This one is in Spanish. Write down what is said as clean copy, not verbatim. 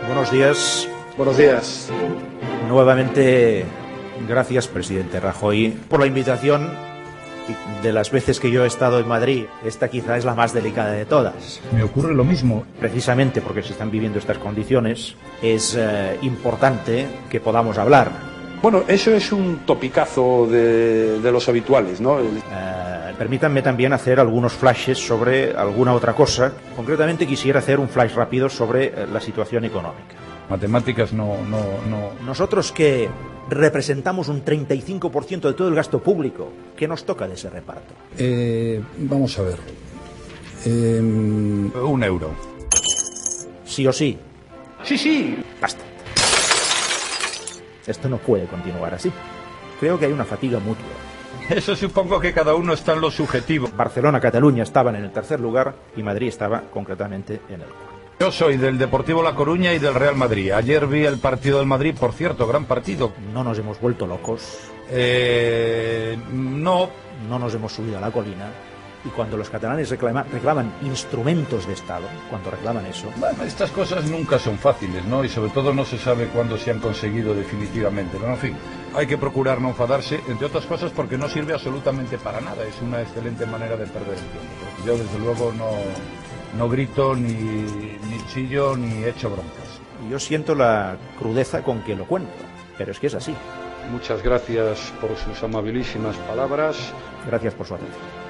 Buenos días. Buenos días. Nuevamente, gracias, presidente Rajoy, por la invitación. De las veces que yo he estado en Madrid, esta quizá es la más delicada de todas. Me ocurre lo mismo. Precisamente porque se están viviendo estas condiciones, es importante que podamos hablar. Bueno, eso es un topicazo de los habituales, ¿no? Permítanme también hacer algunos flashes sobre alguna otra cosa. Concretamente quisiera hacer un flash rápido sobre la situación económica. Matemáticas no. Nosotros que representamos un 35% de todo el gasto público, ¿qué nos toca de ese reparto? Vamos a ver. 1 euro. ¿Sí o sí? Sí. Basta. Esto no puede continuar así. Creo que hay una fatiga mutua. Eso supongo que cada uno está en lo subjetivo. Barcelona, Cataluña estaban en el tercer lugar y Madrid estaba concretamente en el cuarto. Yo soy del Deportivo La Coruña y del Real Madrid. Ayer vi el partido del Madrid, por cierto, gran partido. No nos hemos vuelto locos. No. No nos hemos subido a la colina. Y cuando los catalanes reclaman instrumentos de Estado, cuando reclaman eso... Bueno, estas cosas nunca son fáciles, ¿no? Y sobre todo no se sabe cuándo se han conseguido definitivamente. Pero en fin, hay que procurar no enfadarse, entre otras cosas porque no sirve absolutamente para nada. Es una excelente manera de perder el tiempo. Porque yo desde luego no grito, ni chillo, ni echo broncas. Y yo siento la crudeza con que lo cuento, pero es que es así. Muchas gracias por sus amabilísimas palabras. Gracias por su atención.